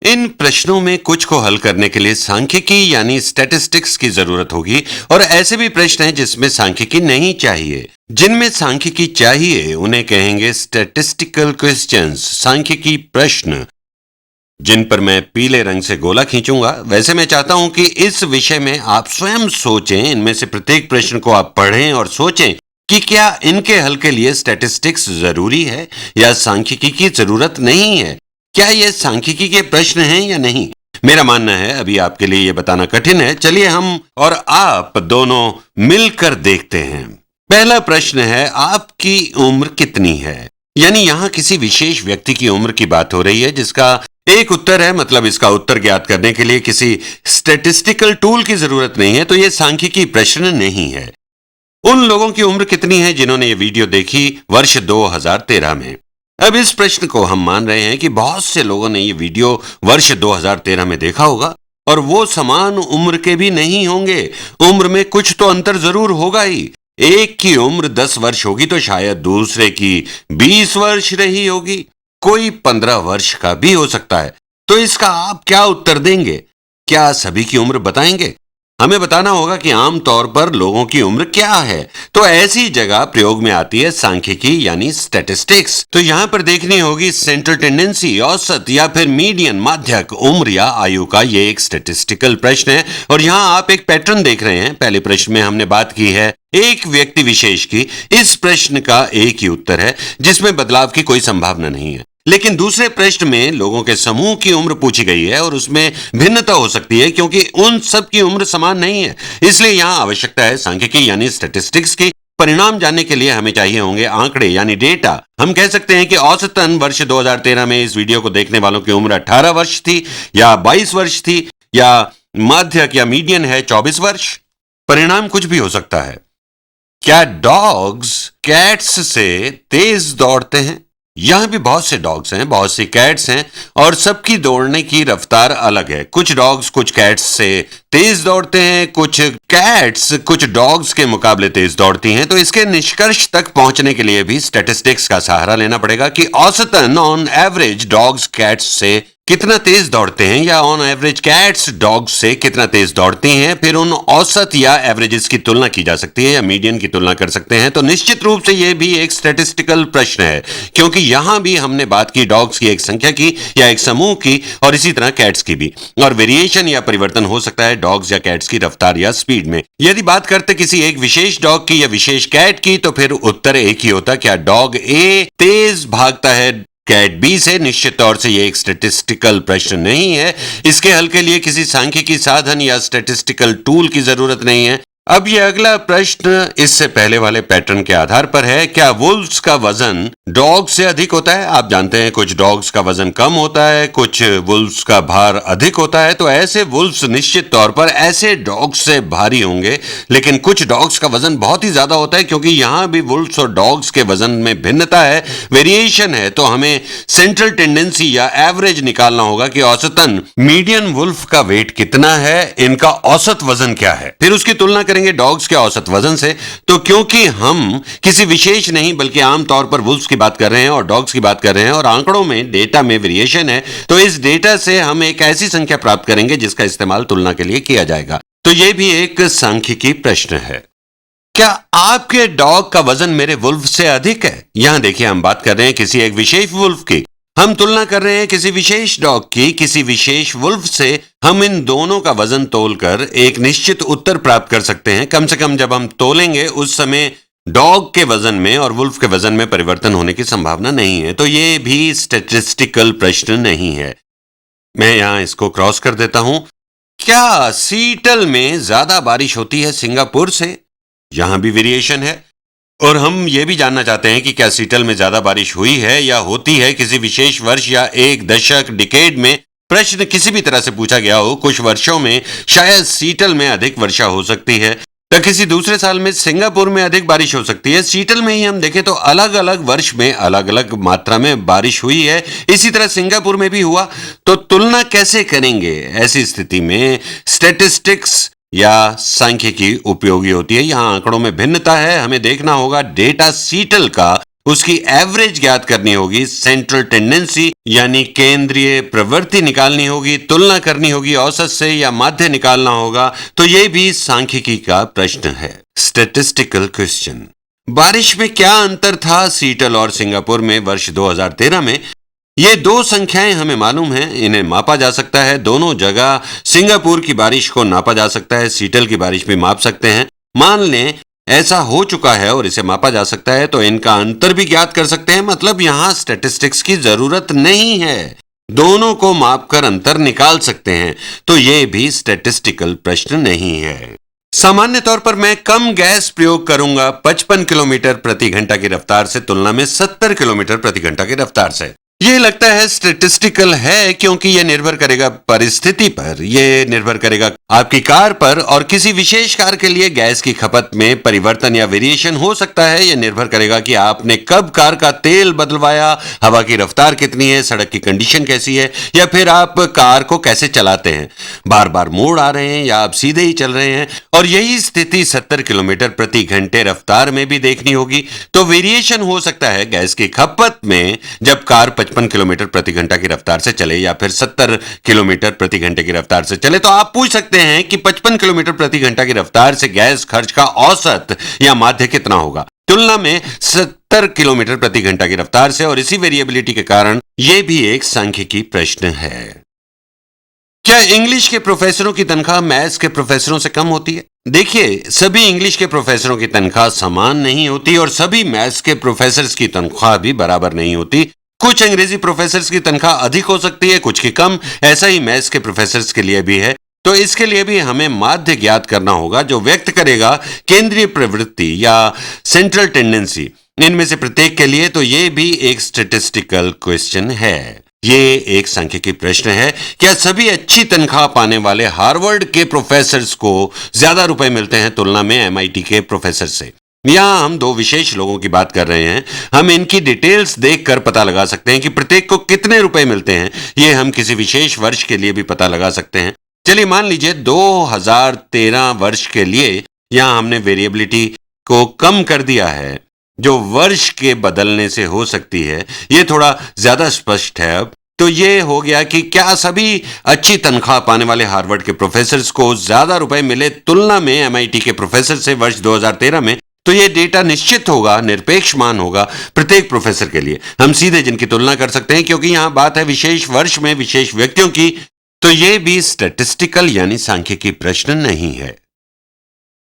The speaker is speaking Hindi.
इन प्रश्नों में कुछ को हल करने के लिए सांख्यिकी यानी स्टैटिस्टिक्स की जरूरत होगी और ऐसे भी प्रश्न हैं जिसमें सांख्यिकी नहीं चाहिए। जिनमें सांख्यिकी चाहिए उन्हें कहेंगे स्टैटिस्टिकल क्वेश्चंस, सांख्यिकी प्रश्न, जिन पर मैं पीले रंग से गोला खींचूंगा। वैसे मैं चाहता हूं कि इस विषय में आप स्वयं सोचें, इनमें से प्रत्येक प्रश्न को आप पढ़ें और सोचें कि क्या इनके हल के लिए स्टैटिस्टिक्स जरूरी है या सांख्यिकी की जरूरत नहीं है। क्या ये सांख्यिकी के प्रश्न हैं या नहीं। मेरा मानना है अभी आपके लिए ये बताना कठिन है। चलिए हम और आप दोनों मिलकर देखते हैं। पहला प्रश्न है, आपकी उम्र कितनी है। यानी यहां किसी विशेष व्यक्ति की उम्र की बात हो रही है जिसका एक उत्तर है, मतलब इसका उत्तर ज्ञात करने के लिए किसी स्टैटिस्टिकल टूल की जरूरत नहीं है, तो यह सांख्यिकी प्रश्न नहीं है। उन लोगों की उम्र कितनी है जिन्होंने ये वीडियो देखी वर्ष 2013 में। अब इस प्रश्न को हम मान रहे हैं कि बहुत से लोगों ने ये वीडियो वर्ष 2013 में देखा होगा और वो समान उम्र के भी नहीं होंगे। उम्र में कुछ तो अंतर जरूर होगा ही। एक की उम्र 10 वर्ष होगी तो शायद दूसरे की 20 वर्ष रही होगी, कोई 15 वर्ष का भी हो सकता है। तो इसका आप क्या उत्तर देंगे? क्या सभी की उम्र बताएंगे? हमें बताना होगा कि आमतौर पर लोगों की उम्र क्या है। तो ऐसी जगह प्रयोग में आती है सांख्यिकी यानी स्टैटिस्टिक्स। तो यहां पर देखनी होगी सेंट्रल टेंडेंसी, औसत या फिर मीडियन, माध्यक उम्र या आयु का। ये एक स्टैटिस्टिकल प्रश्न है और यहां आप एक पैटर्न देख रहे हैं। पहले प्रश्न में हमने बात की है एक व्यक्ति विशेष की। इस प्रश्न का एक ही उत्तर है जिसमें बदलाव की कोई संभावना नहीं है। लेकिन दूसरे प्रश्न में लोगों के समूह की उम्र पूछी गई है और उसमें भिन्नता हो सकती है क्योंकि उन सब की उम्र समान नहीं है। इसलिए यहां आवश्यकता है सांख्यिकी यानी स्टैटिस्टिक्स की। परिणाम जानने के लिए हमें चाहिए होंगे आंकड़े यानी डेटा। हम कह सकते हैं कि औसतन वर्ष 2013 में इस वीडियो को देखने वालों की उम्र 18 वर्ष थी या 22 वर्ष थी, या माध्यक या मीडियन है 24 वर्ष। परिणाम कुछ भी हो सकता है। क्या डॉग्स कैट्स से तेज दौड़ते हैं? यहां भी बहुत से डॉग्स हैं, बहुत सी कैट्स हैं और सबकी दौड़ने की रफ्तार अलग है। कुछ डॉग्स कुछ कैट्स से तेज दौड़ते हैं, कुछ कैट्स कुछ डॉग्स के मुकाबले तेज दौड़ती हैं। तो इसके निष्कर्ष तक पहुंचने के लिए भी स्टैटिस्टिक्स का सहारा लेना पड़ेगा कि औसतन ऑन एवरेज डॉग्स कैट्स से कितना तेज दौड़ते हैं या ऑन एवरेज कैट्स डॉग्स से कितना तेज दौड़ती हैं। फिर उन औसत या एवरेजेस की तुलना की जा सकती है या मीडियन की तुलना कर सकते हैं। तो निश्चित रूप से यह भी एक स्टैटिस्टिकल प्रश्न है क्योंकि यहां भी हमने बात की डॉग्स की एक संख्या की या एक समूह की और इसी तरह कैट्स की भी। और वेरिएशन या परिवर्तन हो सकता है डॉग्स या कैट्स की रफ्तार या स्पीड में। यदि बात करते किसी एक विशेष डॉग की या विशेष कैट की तो फिर उत्तर एक ही होता। क्या डॉग ए तेज भागता है कैट बी से? निश्चित तौर से ये एक स्टैटिस्टिकल प्रश्न नहीं है। इसके हल के लिए किसी सांख्यिकी साधन या स्टैटिस्टिकल टूल की जरूरत नहीं है। अब ये अगला प्रश्न इससे पहले वाले पैटर्न के आधार पर है। क्या वुल्व्स का वजन डॉग से अधिक होता है? आप जानते हैं कुछ डॉग्स का वजन कम होता है, कुछ वुल्व्स का भार अधिक होता है। तो ऐसे वुल्व्स निश्चित तौर पर ऐसे डॉग्स से भारी होंगे, लेकिन कुछ डॉग्स का वजन बहुत ही ज्यादा होता है क्योंकि यहां भी वुल्व्स और डॉग्स के वजन में भिन्नता है, वेरिएशन है। तो हमें सेंट्रल टेंडेंसी या एवरेज निकालना होगा कि औसतन मीडियन वुल्फ का वेट कितना है, इनका औसत वजन क्या है, फिर उसकी तुलना करेंगे डॉग्स के औसत वजन से। तो क्योंकि हम किसी विशेष नहीं बल्कि आमतौर पर वुल्व्स की बात कर रहे हैं और डॉग्स की बात कर रहे हैं और आंकड़ों में डेटा में वेरिएशन है, तो इस डेटा से हम एक ऐसी संख्या प्राप्त करेंगे जिसका इस्तेमाल तुलना के लिए किया जाएगा। तो यह भी एक सांख्यिकी प्रश्न है। क्या आपके डॉग का वजन मेरे वुल्फ से अधिक है? यहां देखिए हम बात कर रहे हैं किसी एक विशेष वुल्फ की। हम तुलना कर रहे हैं किसी विशेष डॉग की किसी विशेष वुल्फ से। हम इन दोनों का वजन तोलकर एक निश्चित उत्तर प्राप्त कर सकते हैं। कम से कम जब हम तोलेंगे उस समय डॉग के वजन में और वुल्फ के वजन में परिवर्तन होने की संभावना नहीं है। तो ये भी स्टैटिस्टिकल प्रश्न नहीं है। मैं यहां इसको क्रॉस कर देता हूं। क्या सीटल में ज्यादा बारिश होती है सिंगापुर से? यहां भी वेरिएशन है और हम यह भी जानना चाहते हैं कि क्या सीटल में ज्यादा बारिश हुई है या होती है किसी विशेष वर्ष या एक दशक डिकेड में। प्रश्न किसी भी तरह से पूछा गया हो, कुछ वर्षों में शायद सीटल में अधिक वर्षा हो सकती है तो किसी दूसरे साल में सिंगापुर में अधिक बारिश हो सकती है। सीटल में ही हम देखें तो अलग अलग वर्ष में अलग अलग मात्रा में बारिश हुई है, इसी तरह सिंगापुर में भी हुआ। तो तुलना कैसे करेंगे? ऐसी स्थिति में स्टैटिस्टिक्स या सांख्यिकी उपयोगी होती है। यहां आंकड़ों में भिन्नता है, हमें देखना होगा डेटा सीटल का उसकी एवरेज ज्ञात करनी होगी, सेंट्रल टेंडेंसी यानी केंद्रीय प्रवृत्ति निकालनी होगी, तुलना करनी होगी औसत से या माध्य निकालना होगा। तो ये भी सांख्यिकी का प्रश्न है। Statistical question. बारिश में क्या अंतर था सीएटल और सिंगापुर में वर्ष 2013 में? ये दो संख्याएं हमें मालूम है, इन्हें मापा जा सकता है। दोनों जगह सिंगापुर की बारिश को नापा जा सकता है, सीएटल की बारिश भी माप सकते हैं। मान लें ऐसा हो चुका है और इसे मापा जा सकता है तो इनका अंतर भी ज्ञात कर सकते हैं। मतलब यहां स्टैटिस्टिक्स की जरूरत नहीं है, दोनों को मापकर अंतर निकाल सकते हैं। तो ये भी स्टैटिस्टिकल प्रश्न नहीं है। सामान्य तौर पर मैं कम गैस प्रयोग करूंगा 55 किलोमीटर प्रति घंटा की रफ्तार से तुलना में 70 किलोमीटर प्रति घंटा की रफ्तार से। ये लगता है स्टैटिस्टिकल है क्योंकि यह निर्भर करेगा परिस्थिति पर, यह निर्भर करेगा आपकी कार पर और किसी विशेष कार के लिए गैस की खपत में परिवर्तन या वेरिएशन हो सकता है। यह निर्भर करेगा कि आपने कब कार का तेल बदलवाया, हवा की रफ्तार कितनी है, सड़क की कंडीशन कैसी है, या फिर आप कार को कैसे चलाते हैं, बार बार मोड़ आ रहे हैं या आप सीधे ही चल रहे हैं। और यही स्थिति 70 किलोमीटर प्रति घंटे रफ्तार में भी देखनी होगी। तो वेरिएशन हो सकता है गैस की खपत में जब कार 55 किलोमीटर प्रति घंटा की रफ्तार से चले या फिर 70 किलोमीटर प्रति घंटे की रफ्तार से चले। तो आप पूछ सकते हैं कि 55 किलोमीटर प्रति घंटा की रफ्तार से गैस खर्च का औसत या माध्य कितना होगा तुलना में 70 किलोमीटर प्रति घंटा की रफ्तार से। और इसी वेरिएबिलिटी के कारण यह भी एक सांख्यिकी प्रश्न है। क्या इंग्लिश के प्रोफेसरों की तनख्वाह मैथ्स के प्रोफेसरों से कम होती है? देखिए, सभी इंग्लिश के प्रोफेसरों की तनख्वाह समान नहीं होती और सभी मैथ्स के प्रोफेसर्स की तनख्वाह भी बराबर नहीं होती। कुछ अंग्रेजी प्रोफेसर्स की तनख्वाह अधिक हो सकती है, कुछ की कम। ऐसा ही मैथ्स के प्रोफेसर्स के लिए भी है। तो इसके लिए भी हमें माध्य ज्ञात करना होगा जो व्यक्त करेगा केंद्रीय प्रवृत्ति या सेंट्रल टेंडेंसी इनमें से प्रत्येक के लिए। तो ये भी एक स्टैटिस्टिकल क्वेश्चन है, ये एक सांख्यिकी प्रश्न है। क्या सभी अच्छी तनख्वाह पाने वाले हार्वर्ड के प्रोफेसर्स को ज्यादा रुपए मिलते हैं तुलना में एमआईटी के प्रोफेसर से? यहां हम दो विशेष लोगों की बात कर रहे हैं। हम इनकी डिटेल्स देखकर पता लगा सकते हैं कि प्रत्येक को कितने रुपए मिलते हैं। ये हम किसी विशेष वर्ष के लिए भी पता लगा सकते हैं। चलिए मान लीजिए 2013 वर्ष के लिए यहां हमने वेरिएबिलिटी को कम कर दिया है जो वर्ष के बदलने से हो सकती है। ये थोड़ा ज्यादा स्पष्ट है अब। तो ये हो गया कि क्या सभी अच्छी तनख्वाह पाने वाले हार्वर्ड के प्रोफेसर्स को ज्यादा रुपए मिले तुलना में एमआईटी के प्रोफेसर से वर्ष 2013 में? तो ये डेटा निश्चित होगा, निरपेक्ष मान होगा प्रत्येक प्रोफेसर के लिए। हम सीधे जिनकी तुलना कर सकते हैं क्योंकि यहां बात है विशेष वर्ष में विशेष व्यक्तियों की। तो ये भी स्टैटिस्टिकल यानी सांख्यिकी प्रश्न नहीं है।